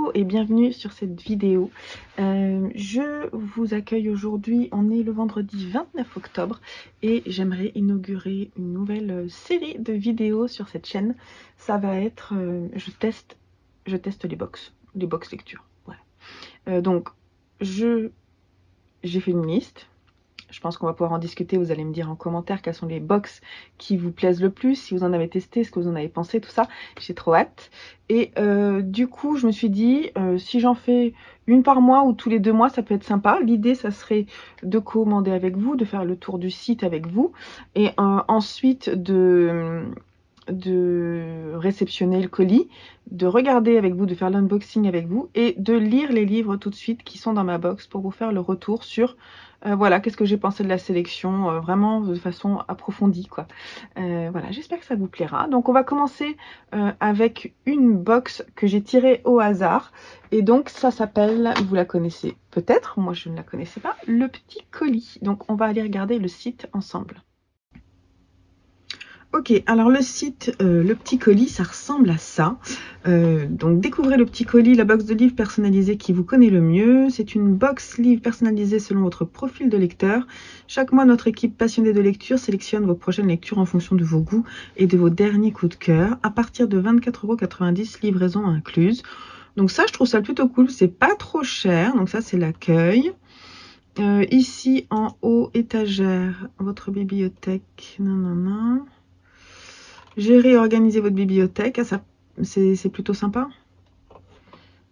Hello et bienvenue sur cette vidéo. Je vous accueille aujourd'hui, on est le vendredi 29 octobre et j'aimerais inaugurer une nouvelle série de vidéos sur cette chaîne. Ça va être, je teste les box lecture. Voilà. Donc, j'ai fait une liste. Je pense qu'on va pouvoir en discuter, vous allez me dire en commentaire quelles sont les box qui vous plaisent le plus, si vous en avez testé, ce que vous en avez pensé, tout ça. J'ai trop hâte. Et du coup, je me suis dit, si j'en fais une par mois ou tous les 2 mois, ça peut être sympa. L'idée, ça serait de commander avec vous, de faire le tour du site avec vous, et ensuite de réceptionner le colis, de regarder avec vous, de faire l'unboxing avec vous et de lire les livres tout de suite qui sont dans ma box pour vous faire le retour sur voilà, qu'est-ce que j'ai pensé de la sélection, vraiment de façon approfondie, quoi. Voilà, j'espère que ça vous plaira. Donc on va commencer avec une box que j'ai tirée au hasard et donc ça s'appelle, vous la connaissez peut-être, moi je ne la connaissais pas, Le Petit Colis. Donc on va aller regarder le site ensemble. Ok, alors le site Le Petit Colis, ça ressemble à ça. Donc découvrez Le Petit Colis, la box de livres personnalisée qui vous connaît le mieux. C'est une box livre personnalisée selon votre profil de lecteur. Chaque mois, notre équipe passionnée de lecture sélectionne vos prochaines lectures en fonction de vos goûts et de vos derniers coups de cœur. À partir de 24,90 €, livraison incluse. Donc ça, je trouve ça plutôt cool. C'est pas trop cher. Donc ça, c'est l'accueil. Ici, en haut, étagère, votre bibliothèque. Non. Gérer et organiser votre bibliothèque, c'est plutôt sympa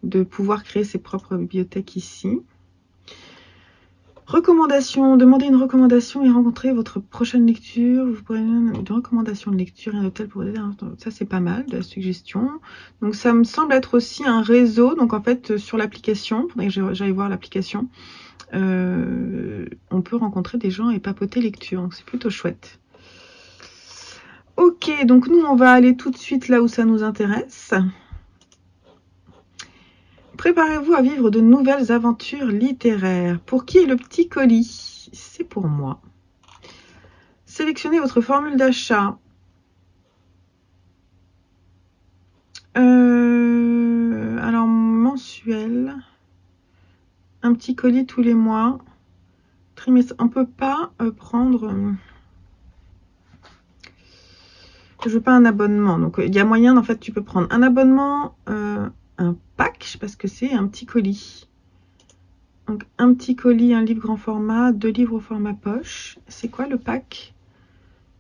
de pouvoir créer ses propres bibliothèques ici. Recommandation, demandez une recommandation et rencontrer votre prochaine lecture. Vous pourrez une recommandation de lecture et un hôtel pour aider. Ça, c'est pas mal, de la suggestion. Donc, ça me semble être aussi un réseau. Donc, en fait, sur l'application, il faudrait que j'aille voir l'application. On peut rencontrer des gens et papoter lecture. Donc, c'est plutôt chouette. Ok, donc nous, on va aller tout de suite là où ça nous intéresse. Préparez-vous à vivre de nouvelles aventures littéraires. Pour qui est Le Petit Colis? C'est pour moi. Sélectionnez votre formule d'achat. Alors, mensuel. Un petit colis tous les mois. Trimestre. On ne peut pas prendre... je veux pas un abonnement. Donc, il y a moyen, en fait, tu peux prendre un abonnement, un pack, je sais pas ce que c'est, un petit colis. Donc, un petit colis, un livre grand format, 2 livres au format poche. C'est quoi le pack?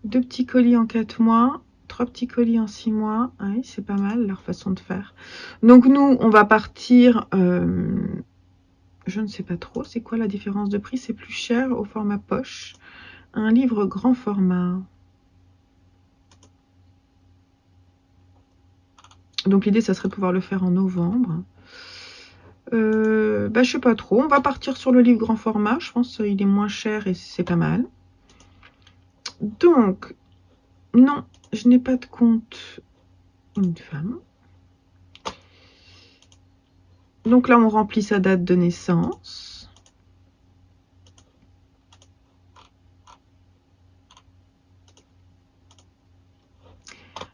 2 petits colis en 4 mois, 3 petits colis en 6 mois. Oui, c'est pas mal leur façon de faire. Donc, nous, on va partir... je ne sais pas trop. C'est quoi la différence de prix? C'est plus cher au format poche. Un livre grand format. Donc, l'idée, ça serait de pouvoir le faire en novembre. Je sais pas trop. On va partir sur le livre grand format. Je pense qu'il est moins cher et c'est pas mal. Donc, non, je n'ai pas de compte. Une femme. Donc là, on remplit sa date de naissance.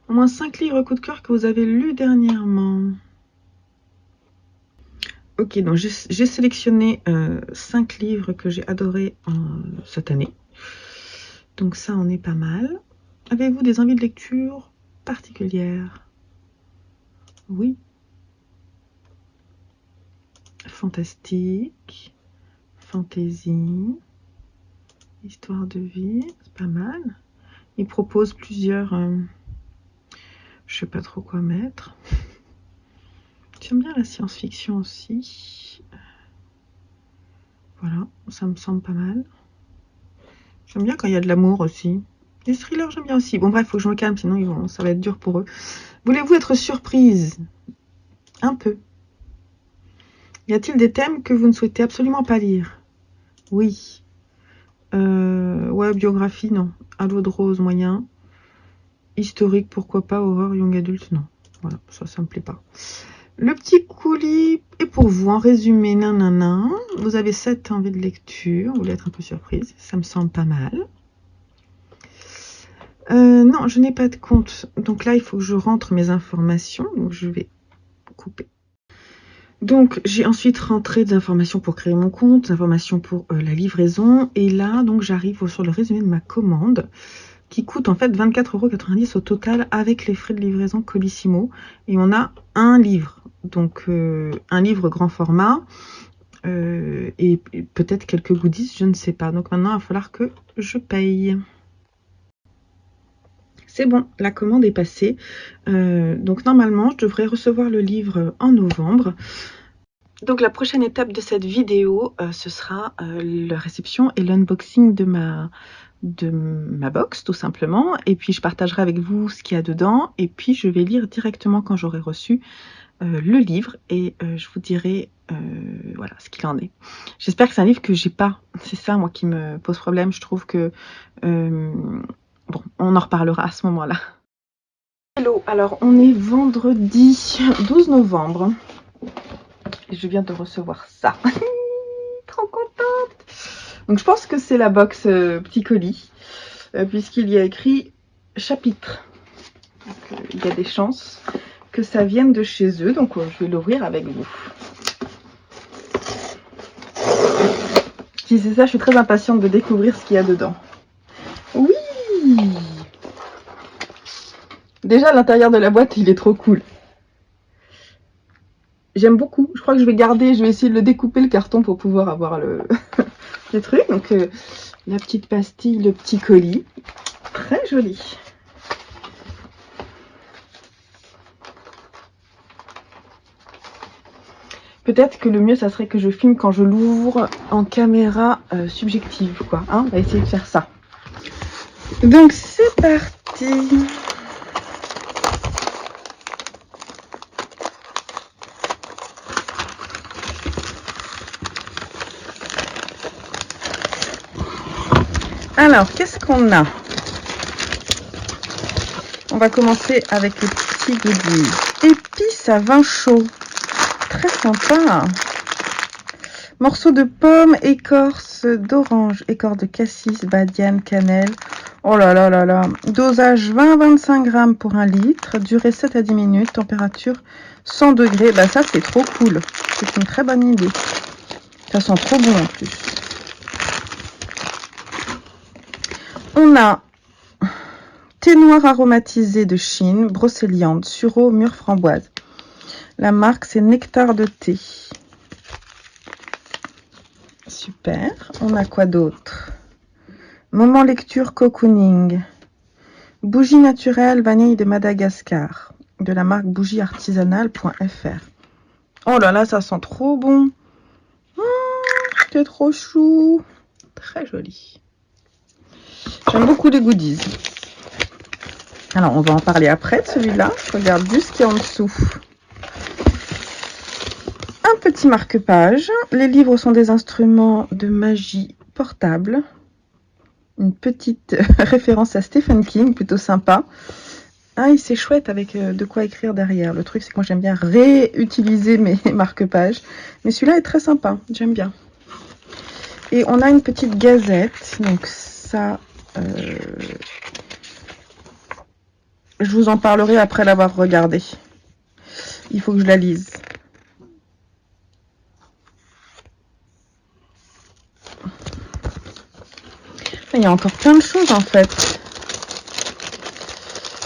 Au moins 5 livres coup de cœur que vous avez lus dernièrement. Ok, donc j'ai sélectionné 5 livres que j'ai adorés cette année. Donc ça, on est pas mal. Avez-vous des envies de lecture particulières? Oui. Fantastique. Fantaisie. Histoire de vie. C'est pas mal. Il propose plusieurs... je sais pas trop quoi mettre. J'aime bien la science-fiction aussi. Voilà, ça me semble pas mal. J'aime bien quand il y a de l'amour aussi. Les thrillers, j'aime bien aussi. Bon, bref, il faut que je me calme, sinon ça va être dur pour eux. Voulez-vous être surprise? Un peu. Y a-t-il des thèmes que vous ne souhaitez absolument pas lire? Oui. Ouais, biographie, non. À l'eau de rose, moyen. Historique, pourquoi pas. Horreur, young adulte, non. Voilà, ça me plaît pas. Le Petit Colis est pour vous. En résumé, nanana. Vous avez 7 envies de lecture. Vous voulez être un peu surprise. Ça me semble pas mal. Non, je n'ai pas de compte. Donc là, il faut que je rentre mes informations. Donc je vais couper. Donc, j'ai ensuite rentré des informations pour créer mon compte, des informations pour la livraison. Et là, donc, j'arrive sur le résumé de ma commande qui coûte en fait 24,90 € au total avec les frais de livraison Colissimo. Et on a un livre, donc un livre grand format et peut-être quelques goodies, je ne sais pas. Donc maintenant, il va falloir que je paye. C'est bon, la commande est passée. Donc normalement, je devrais recevoir le livre en novembre. Donc la prochaine étape de cette vidéo, ce sera la réception et l'unboxing de ma box, tout simplement. Et puis je partagerai avec vous ce qu'il y a dedans. Et puis je vais lire directement quand j'aurai reçu le livre. Et je vous dirai voilà ce qu'il en est. J'espère que c'est un livre que j'ai pas. C'est ça, moi, qui me pose problème. Je trouve que... bon, on en reparlera à ce moment-là. Hello, alors on est vendredi 12 novembre. Et je viens de recevoir ça. Trop contente. Donc je pense que c'est la box petit colis, puisqu'il y a écrit chapitre. Donc, il y a des chances que ça vienne de chez eux. Donc je vais l'ouvrir avec vous. Si c'est ça, je suis très impatiente de découvrir ce qu'il y a dedans. Oui! Déjà l'intérieur de la boîte, il est trop cool. J'aime beaucoup. Je crois que je vais garder, je vais essayer de le découper le carton pour pouvoir avoir le, le truc. Donc la petite pastille, le petit colis. Très joli. Peut-être que le mieux, ça serait que je filme quand je l'ouvre en caméra subjective, quoi. Hein, on va essayer de faire ça. Donc c'est parti. Alors, qu'est-ce qu'on a? On va commencer avec les petits goodies. Épices à vin chaud. Très sympa. Morceaux de pomme, écorce d'orange, écorce de cassis, badiane, cannelle. Oh là là là là. Dosage 20-25 grammes pour 1 litre. Durée 7 à 10 minutes. Température 100 degrés. Bah ça, c'est trop cool. C'est une très bonne idée. Ça sent trop bon en plus. On a thé noir aromatisé de Chine, brocéliande, sureau, mûre framboise. La marque, c'est Nectar de thé. Super. On a quoi d'autre? Moment lecture cocooning. Bougie naturelle vanille de Madagascar. De la marque bougieartisanale.fr. Oh là là, ça sent trop bon. C'est trop chou. Très joli. J'aime beaucoup les goodies. Alors, on va en parler après de celui-là. Je regarde juste ce qu'il y a en dessous. Un petit marque-page. Les livres sont des instruments de magie portables. Une petite référence à Stephen King, plutôt sympa. Ah, c'est chouette avec de quoi écrire derrière. Le truc, c'est que moi, j'aime bien réutiliser mes marque-pages. Mais celui-là est très sympa. J'aime bien. Et on a une petite gazette. Donc ça... je vous en parlerai après l'avoir regardé. Il faut que je la lise. Il y a encore plein de choses en fait.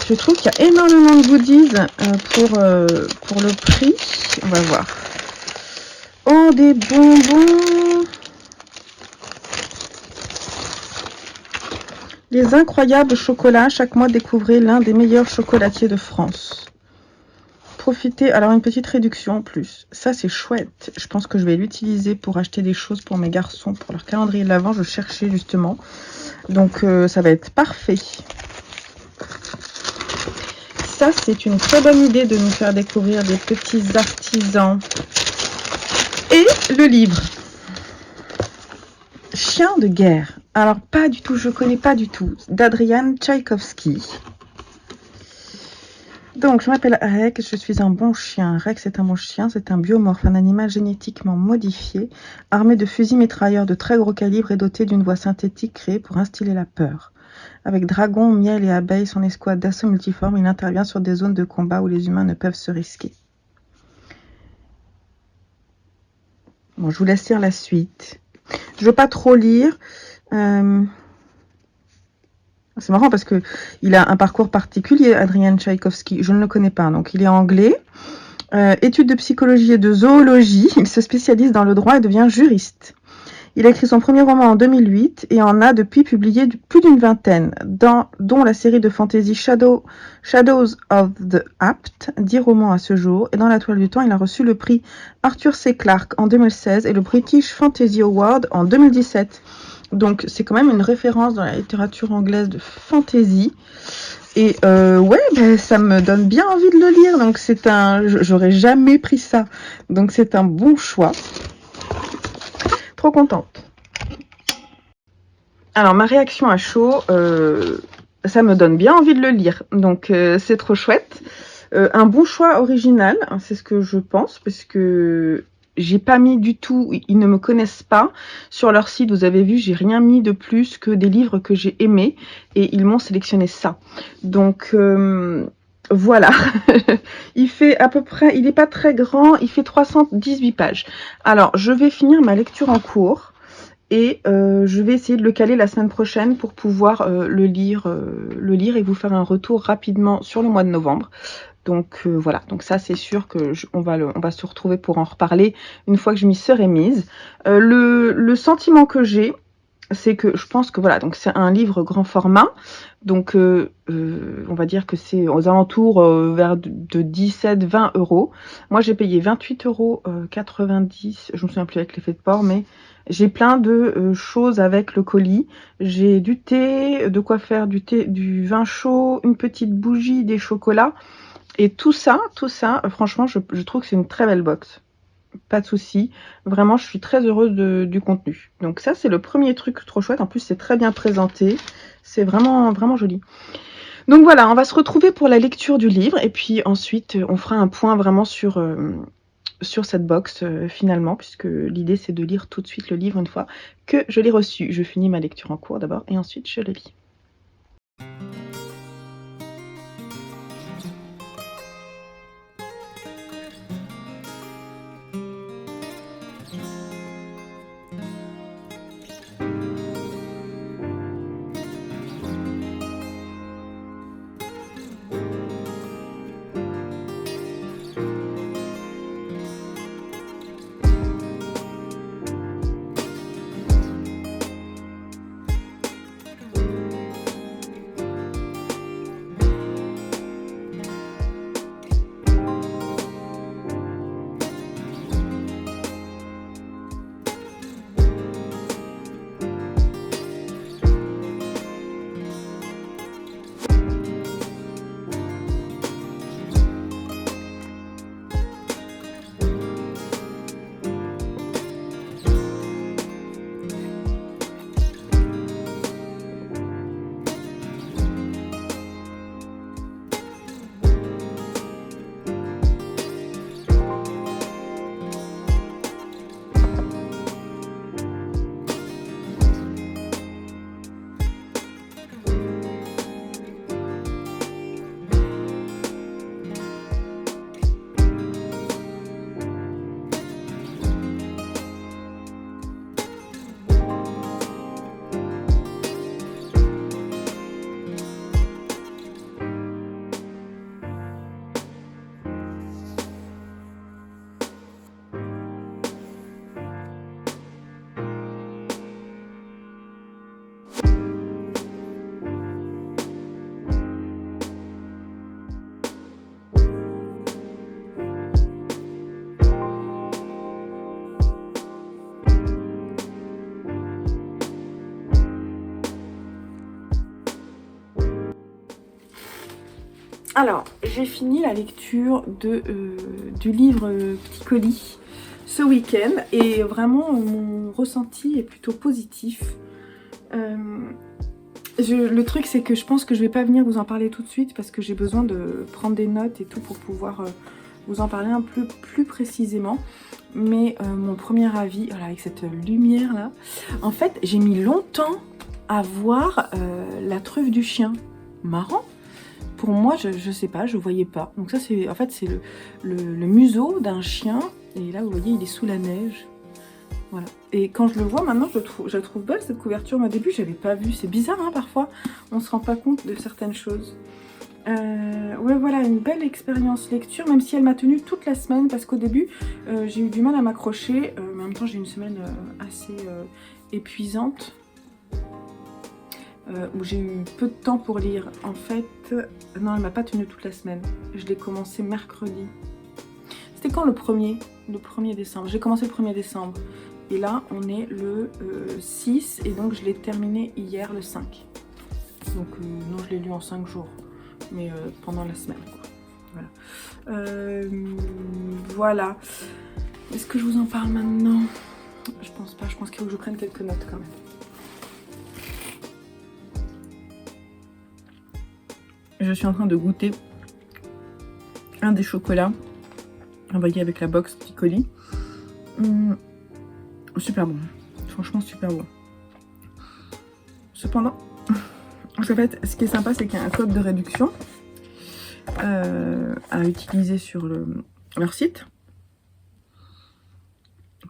Je trouve qu'il y a énormément de goodies pour le prix. On va voir. Oh, des bonbons. Les incroyables chocolats. Chaque mois, découvrez l'un des meilleurs chocolatiers de France. Profitez. Alors, une petite réduction en plus. Ça, c'est chouette. Je pense que je vais l'utiliser pour acheter des choses pour mes garçons, pour leur calendrier de l'Avent. Je cherchais justement. Donc, ça va être parfait. Ça, c'est une très bonne idée de nous faire découvrir des petits artisans. Et le livre. Chien de guerre. Alors, pas du tout, je connais pas du tout. D'Adrian Tchaïkovski. Donc, je m'appelle Rex, je suis un bon chien. Rex est un bon chien, c'est un biomorphe, un animal génétiquement modifié, armé de fusils mitrailleurs de très gros calibre et doté d'une voix synthétique créée pour instiller la peur. Avec dragons, miel et abeilles, son escouade d'assaut multiforme, il intervient sur des zones de combat où les humains ne peuvent se risquer. Bon, je vous laisse lire la suite. Je veux pas trop lire. C'est marrant parce que il a un parcours particulier, Adrian Tchaïkovski. Je ne le connais pas, donc il est anglais. Études de psychologie et de zoologie. Il se spécialise dans le droit et devient juriste. Il a écrit son premier roman en 2008 et en a depuis publié plus d'une vingtaine, dont la série de fantasy Shadows of the Apt, 10 romans à ce jour. Et dans la toile du temps, il a reçu le prix Arthur C. Clarke en 2016 et le British Fantasy Award en 2017. Donc c'est quand même une référence dans la littérature anglaise de fantasy. Et ouais, ben, ça me donne bien envie de le lire. Donc c'est j'aurais jamais pris ça. Donc c'est un bon choix. Trop contente. Alors ma réaction à chaud, ça me donne bien envie de le lire. Donc c'est trop chouette. Un bon choix original, hein, c'est ce que je pense, parce que j'ai pas mis du tout, ils ne me connaissent pas. Sur leur site, vous avez vu, j'ai rien mis de plus que des livres que j'ai aimés et ils m'ont sélectionné ça. Donc voilà, il fait à peu près, il n'est pas très grand, il fait 318 pages. Alors, je vais finir ma lecture en cours et je vais essayer de le caler la semaine prochaine pour pouvoir le lire et vous faire un retour rapidement sur le mois de novembre. Donc voilà, donc ça c'est sûr que on va se retrouver pour en reparler une fois que je m'y serai mise. Le sentiment que j'ai, c'est que je pense que voilà, donc c'est un livre grand format, donc on va dire que c'est aux alentours vers de 17-20 euros. Moi j'ai payé 28,90 €, je me souviens plus avec l'effet de port, mais j'ai plein de choses avec le colis. J'ai du thé, de quoi faire du thé, du vin chaud, une petite bougie, des chocolats. Et tout ça, franchement, je trouve que c'est une très belle box. Pas de souci. Vraiment, je suis très heureuse du contenu. Donc ça, c'est le premier truc trop chouette. En plus, c'est très bien présenté. C'est vraiment, vraiment joli. Donc voilà, on va se retrouver pour la lecture du livre. Et puis ensuite, on fera un point vraiment sur cette box finalement, puisque l'idée, c'est de lire tout de suite le livre une fois que je l'ai reçu. Je finis ma lecture en cours d'abord et ensuite, je le lis. Alors, j'ai fini la lecture du livre Petit colis ce week-end et vraiment mon ressenti est plutôt positif. Le truc c'est que je pense que je vais pas venir vous en parler tout de suite parce que j'ai besoin de prendre des notes et tout pour pouvoir vous en parler un peu plus précisément. Mais mon premier avis, voilà, avec cette lumière là, en fait j'ai mis longtemps à voir la truffe du chien. Marrant. Pour moi, je sais pas, je voyais pas. Donc ça, c'est en fait, c'est le museau d'un chien. Et là, vous voyez, il est sous la neige. Voilà. Et quand je le vois maintenant, je la trouve belle cette couverture. Au début, je n'avais pas vu. C'est bizarre, hein, parfois. On ne se rend pas compte de certaines choses. Ouais, voilà, une belle expérience lecture, même si elle m'a tenue toute la semaine, parce qu'au début, j'ai eu du mal à m'accrocher. Mais en même temps, j'ai eu une semaine assez épuisante, où j'ai eu peu de temps pour lire. En fait, non, elle m'a pas tenue toute la semaine. Je l'ai commencé mercredi. C'était quand le 1er décembre. J'ai commencé le 1er décembre. Et là, on est le 6, et donc je l'ai terminé hier, le 5. Donc non, je l'ai lu en 5 jours, mais pendant la semaine, quoi. Voilà. Voilà. Est-ce que je vous en parle maintenant? Je pense pas, je pense qu'il faut que je prenne quelques notes quand même. Je suis en train de goûter un des chocolats envoyé avec la box petit colis. Super bon, franchement super bon. Cependant, en fait, ce qui est sympa, c'est qu'il y a un code de réduction à utiliser sur leur site.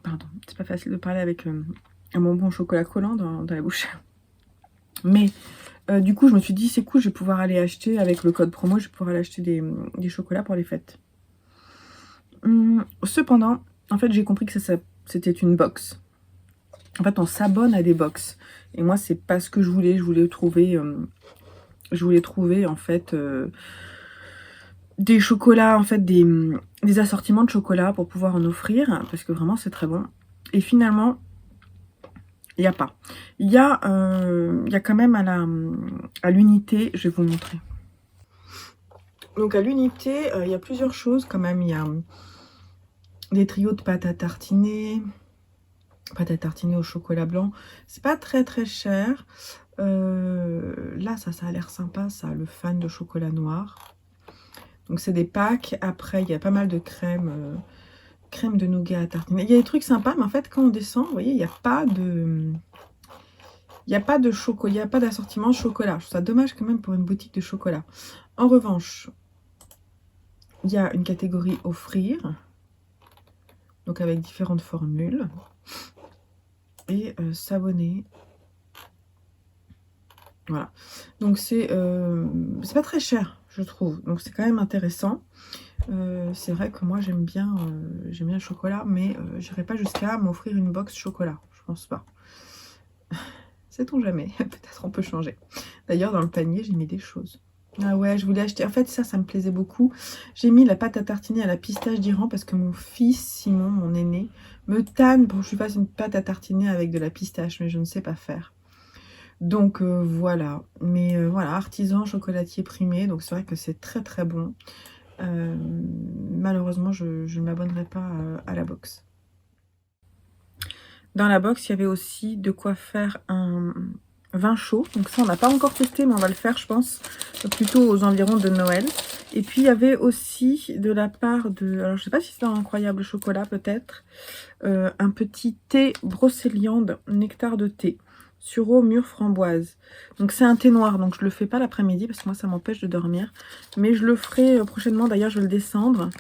Pardon, c'est pas facile de parler avec un bonbon au chocolat collant dans la bouche. Mais du coup, je me suis dit, c'est cool, je vais pouvoir aller acheter avec le code promo, je vais pouvoir aller acheter des chocolats pour les fêtes. Cependant, en fait, j'ai compris que c'était une box. En fait, on s'abonne à des box. Et moi, c'est pas ce que je voulais. Je voulais trouver en fait des chocolats, en fait des assortiments de chocolat pour pouvoir en offrir, parce que vraiment c'est très bon. Et finalement, il n'y a pas. Il y a quand même à l'unité, je vais vous montrer. Donc à l'unité, il y a plusieurs choses quand même. Il y a des trios de pâte à tartiner au chocolat blanc. C'est pas très très cher. Là, ça a l'air sympa, ça, le fan de chocolat noir. Donc c'est des packs. Après, il y a pas mal de crème de nougat à tartiner. Il y a des trucs sympas, mais en fait, quand on descend, vous voyez, il n'y a pas de chocolat, il n'y a pas d'assortiment chocolat. Je trouve ça dommage quand même pour une boutique de chocolat. En revanche, il y a une catégorie offrir, donc avec différentes formules, et s'abonner. Voilà. Donc c'est pas très cher, je trouve. Donc c'est quand même intéressant. C'est vrai que moi j'aime bien le chocolat, mais j'irai pas jusqu'à m'offrir une box chocolat. Je pense pas. Sait-on jamais. Peut-être on peut changer. D'ailleurs, dans le panier, j'ai mis des choses. Ah ouais, je voulais acheter. En fait, ça me plaisait beaucoup. J'ai mis la pâte à tartiner à la pistache d'Iran parce que mon fils, Simon, mon aîné, me tanne pour que je lui fasse une pâte à tartiner avec de la pistache, mais je ne sais pas faire. Donc voilà. Mais voilà, artisan chocolatier primé. Donc c'est vrai que c'est très très bon. Malheureusement, je ne m'abonnerai pas à la box. Dans la box, il y avait aussi de quoi faire un vin chaud. Donc ça, on n'a pas encore testé, mais on va le faire, je pense, plutôt aux environs de Noël. Et puis, il y avait aussi de la part de... Alors, je ne sais pas si c'est dans Incroyable Chocolat, peut-être. Un petit thé brocéliande, nectar de thé. Sureau mûre framboise. Donc, c'est un thé noir. Donc, je ne le fais pas l'après-midi parce que moi, ça m'empêche de dormir. Mais je le ferai prochainement. D'ailleurs, je vais le descendre.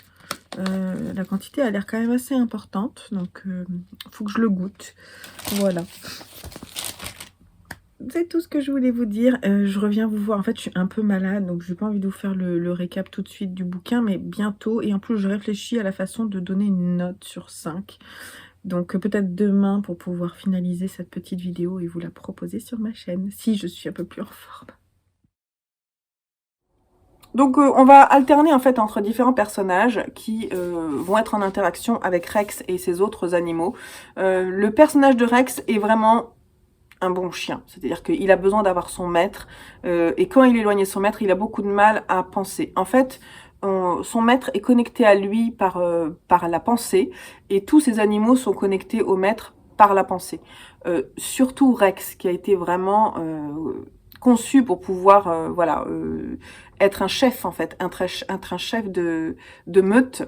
La quantité a l'air quand même assez importante, donc faut que je le goûte. Voilà. C'est tout ce que je voulais vous dire. Je reviens vous voir. En fait, je suis un peu malade, donc je n'ai pas envie de vous faire le récap tout de suite du bouquin, mais bientôt. Et en plus, je réfléchis à la façon de donner une note sur 5. Donc peut-être demain pour pouvoir finaliser cette petite vidéo et vous la proposer sur ma chaîne, si je suis un peu plus en forme. Donc on va alterner en fait entre différents personnages qui vont être en interaction avec Rex et ses autres animaux. Le personnage de Rex est vraiment un bon chien, c'est-à-dire qu'il a besoin d'avoir son maître et quand il est éloigné de son maître, il a beaucoup de mal à penser. En fait, son maître est connecté à lui par la pensée et tous ces animaux sont connectés au maître par la pensée. Surtout Rex qui a été vraiment conçu pour pouvoir voilà, être un chef en fait, être un chef de meute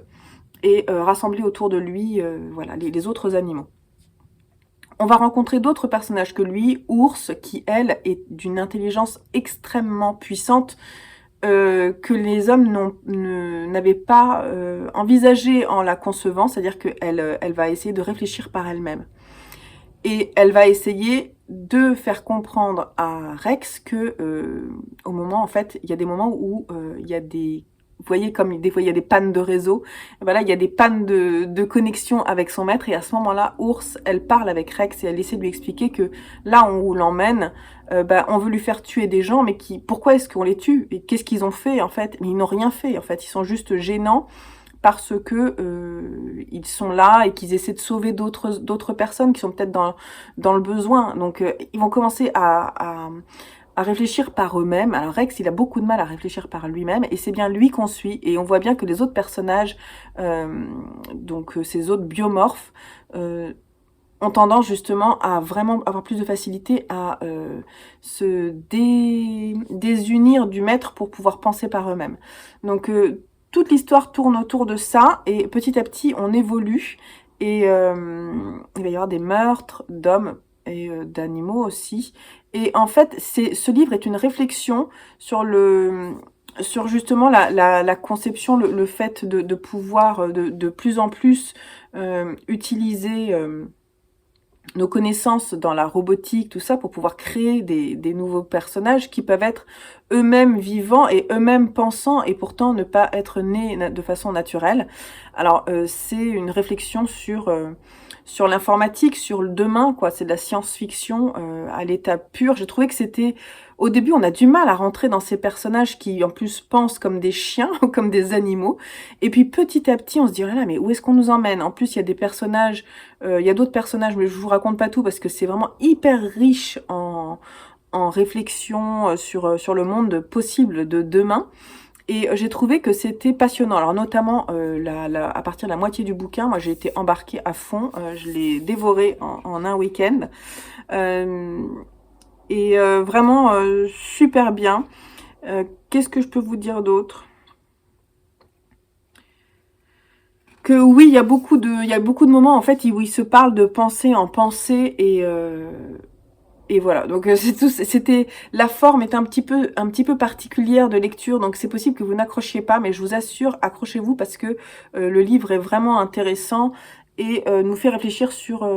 et rassembler autour de lui voilà, les autres animaux. On va rencontrer d'autres personnages que lui, Ours, qui elle est d'une intelligence extrêmement puissante que les hommes n'avaient pas envisagé en la concevant, c'est-à-dire qu'elle va essayer de réfléchir par elle-même. Et elle va essayer de faire comprendre à Rex que au moment, en fait, il y a des moments où il y a des... Vous voyez, comme des fois, il y a des pannes de réseau. Et voilà, il y a des pannes de connexion avec son maître. Et à ce moment-là, Ours, elle parle avec Rex et elle essaie de lui expliquer que là où on l'emmène, on veut lui faire tuer des gens, mais pourquoi est-ce qu'on les tue? Et qu'est-ce qu'ils ont fait, en fait? Mais ils n'ont rien fait, en fait. Ils sont juste gênants parce que ils sont là et qu'ils essaient de sauver d'autres personnes qui sont peut-être dans le besoin. Donc, ils vont commencer à réfléchir par eux-mêmes. Alors Rex, il a beaucoup de mal à réfléchir par lui-même, et c'est bien lui qu'on suit. Et on voit bien que les autres personnages, ces autres biomorphes, ont tendance justement à vraiment avoir plus de facilité à se désunir du maître pour pouvoir penser par eux-mêmes. Donc toute l'histoire tourne autour de ça, et petit à petit on évolue, et il va y avoir des meurtres d'hommes et d'animaux aussi. Et en fait, ce livre est une réflexion sur justement la conception, le fait de pouvoir de plus en plus utiliser nos connaissances dans la robotique, tout ça, pour pouvoir créer des nouveaux personnages qui peuvent être eux-mêmes vivants et eux-mêmes pensants, et pourtant ne pas être nés de façon naturelle. Alors, c'est une réflexion sur l'informatique, sur le demain, quoi. C'est de la science-fiction à l'état pur. J'ai trouvé que c'était... Au début, on a du mal à rentrer dans ces personnages qui, en plus, pensent comme des chiens ou comme des animaux. Et puis, petit à petit, on se dit, oh là, mais où est-ce qu'on nous emmène? En plus, il y a des personnages, il y a d'autres personnages, mais je vous raconte pas tout parce que c'est vraiment hyper riche en réflexion sur le monde possible de demain. Et j'ai trouvé que c'était passionnant. Alors notamment à partir de la moitié du bouquin, moi j'ai été embarquée à fond. Je l'ai dévoré en un week-end. Vraiment super bien. Qu'est-ce que je peux vous dire d'autre? Que oui, il y a beaucoup de moments en fait où il se parle de pensée en pensée, et voilà, donc c'est tout. C'était, la forme est un petit peu particulière de lecture, donc c'est possible que vous n'accrochiez pas, mais je vous assure, accrochez-vous parce que le livre est vraiment intéressant et nous fait réfléchir sur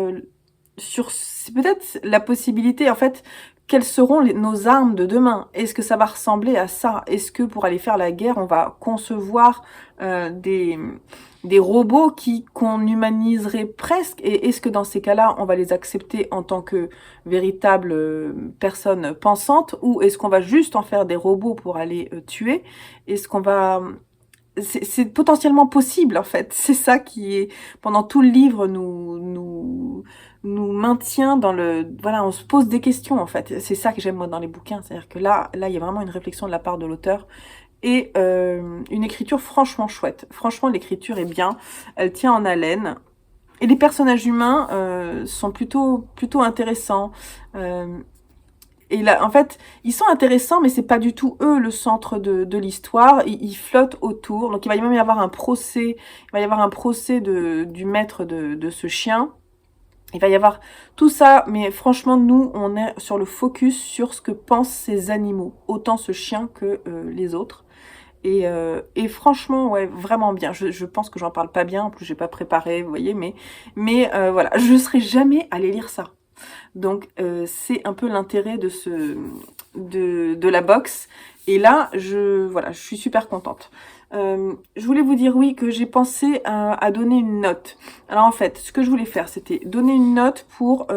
peut-être la possibilité, en fait, quelles seront nos armes de demain? Est-ce que ça va ressembler à ça? Est-ce que pour aller faire la guerre, on va concevoir des robots qu'on humaniserait presque? Et est-ce que dans ces cas-là, on va les accepter en tant que véritables personnes pensantes? Ou est-ce qu'on va juste en faire des robots pour aller tuer? Est-ce qu'on va... C'est potentiellement possible, en fait. C'est ça qui est, pendant tout le livre, nous maintient dans le... Voilà, on se pose des questions, en fait. C'est ça que j'aime, moi, dans les bouquins. C'est-à-dire que là, il y a vraiment une réflexion de la part de l'auteur. Et une écriture franchement chouette. Franchement, l'écriture est bien. Elle tient en haleine. Et les personnages humains sont plutôt intéressants. Et là, en fait, ils sont intéressants, mais c'est pas du tout eux le centre de l'histoire. Ils flottent autour. Donc, il va même y avoir un procès. Il va y avoir un procès du maître de ce chien. Il va y avoir tout ça, mais franchement, nous, on est sur le focus sur ce que pensent ces animaux, autant ce chien que les autres. Et franchement, ouais, vraiment bien. Je pense que j'en parle pas bien, en plus j'ai pas préparé, vous voyez, mais voilà, je serais jamais allée lire ça. Donc c'est un peu l'intérêt de la box. Et là, voilà, je suis super contente. Je voulais vous dire, oui, que j'ai pensé à donner une note. Alors en fait, ce que je voulais faire, c'était donner une note pour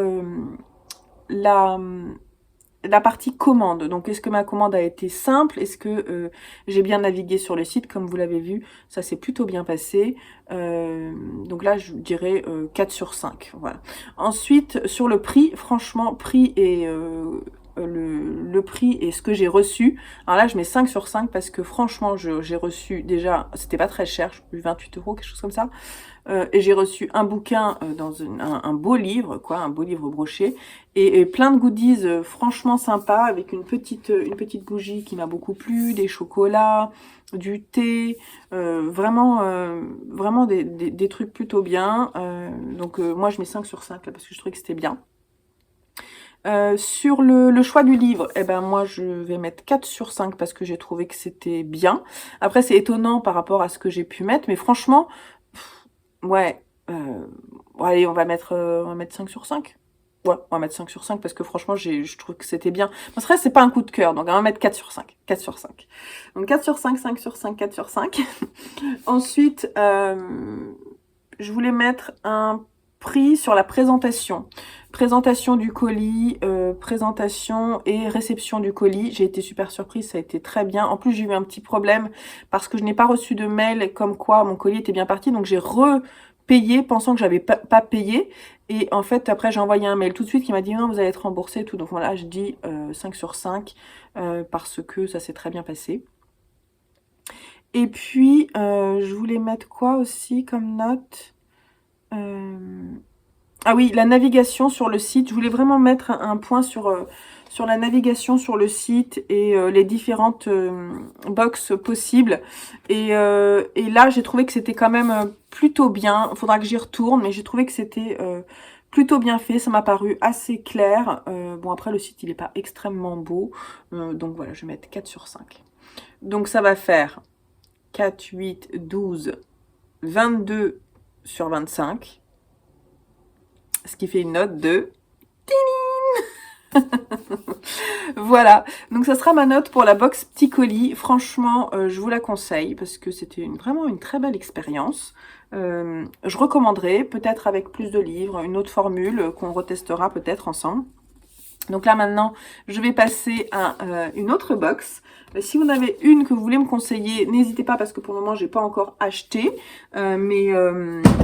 la partie commande. Donc, est-ce que ma commande a été simple? Est-ce que j'ai bien navigué sur le site? Comme vous l'avez vu, ça s'est plutôt bien passé. Donc là, je dirais 4 sur 5. Voilà. Ensuite, sur le prix, franchement, prix et... le prix et ce que j'ai reçu. Alors là, je mets 5 sur 5 parce que franchement, j'ai reçu déjà, c'était pas très cher, je 28 €, quelque chose comme ça. Et j'ai reçu un bouquin dans un beau livre, quoi, un beau livre broché, et plein de goodies franchement sympas, avec une petite bougie qui m'a beaucoup plu, des chocolats, du thé, vraiment des trucs plutôt bien. Donc moi, je mets 5 sur 5 là, parce que je trouvais que c'était bien. Sur le choix du livre, eh ben moi je vais mettre 4 sur 5 parce que j'ai trouvé que c'était bien. Après c'est étonnant par rapport à ce que j'ai pu mettre, mais franchement, ouais, allez on va mettre 5 sur 5. Ouais, on va mettre 5 sur 5 parce que franchement, je trouve que c'était bien. Bon, ce c'est pas un coup de cœur, donc on va mettre 4 sur 5. 4 sur 5. Donc 4 sur 5, 5 sur 5, 4 sur 5. Ensuite, je voulais mettre un prix sur la présentation. Présentation du colis, présentation et réception du colis. J'ai été super surprise, ça a été très bien. En plus, j'ai eu un petit problème parce que je n'ai pas reçu de mail comme quoi mon colis était bien parti. Donc, j'ai repayé pensant que j'avais pas payé. Et en fait, après, j'ai envoyé un mail tout de suite qui m'a dit non, vous allez être remboursé et tout. Donc voilà, je dis 5 sur 5 parce que ça s'est très bien passé. Et puis, je voulais mettre quoi aussi comme note Ah oui, la navigation sur le site. Je voulais vraiment mettre un point sur la navigation sur le site et les différentes box possibles. Et là, j'ai trouvé que c'était quand même plutôt bien. Il faudra que j'y retourne, mais j'ai trouvé que c'était plutôt bien fait. Ça m'a paru assez clair. Bon, après, le site, il n'est pas extrêmement beau. Donc voilà, je vais mettre 4 sur 5. Donc ça va faire 4, 8, 12, 22 sur 25. Ce qui fait une note de... Voilà, donc ça sera ma note pour la box petit colis. Franchement, je vous la conseille parce que c'était vraiment une très belle expérience. Je recommanderais, peut-être avec plus de livres, une autre formule qu'on retestera peut-être ensemble. Donc là maintenant, je vais passer à une autre box. Si vous en avez une que vous voulez me conseiller, n'hésitez pas parce que pour le moment, j'ai pas encore acheté. Mais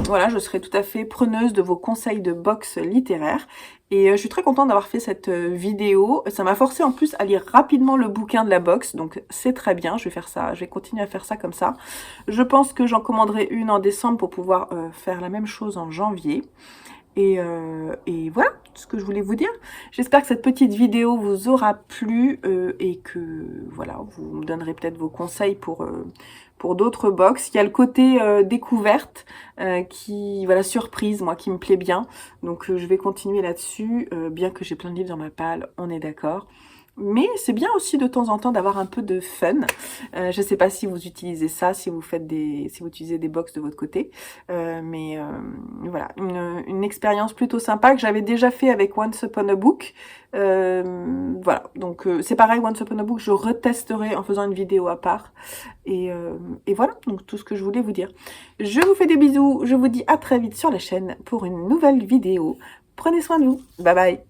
voilà, je serai tout à fait preneuse de vos conseils de box littéraire. Et je suis très contente d'avoir fait cette vidéo. Ça m'a forcé en plus à lire rapidement le bouquin de la box. Donc c'est très bien, je vais faire ça. Je vais continuer à faire ça comme ça. Je pense que j'en commanderai une en décembre pour pouvoir faire la même chose en janvier. Et voilà ce que je voulais vous dire. J'espère que cette petite vidéo vous aura plu et que voilà, vous me donnerez peut-être vos conseils pour d'autres box. Il y a le côté découverte qui, voilà, surprise, moi, qui me plaît bien. Donc je vais continuer là-dessus, bien que j'ai plein de livres dans ma palle, on est d'accord. Mais c'est bien aussi de temps en temps d'avoir un peu de fun. Je ne sais pas si vous utilisez ça, si vous utilisez des box de votre côté. Mais voilà, une expérience plutôt sympa que j'avais déjà fait avec Once Upon a Book. Voilà, donc c'est pareil, Once Upon a Book, je retesterai en faisant une vidéo à part. Et voilà, donc tout ce que je voulais vous dire. Je vous fais des bisous, je vous dis à très vite sur la chaîne pour une nouvelle vidéo. Prenez soin de vous, bye bye.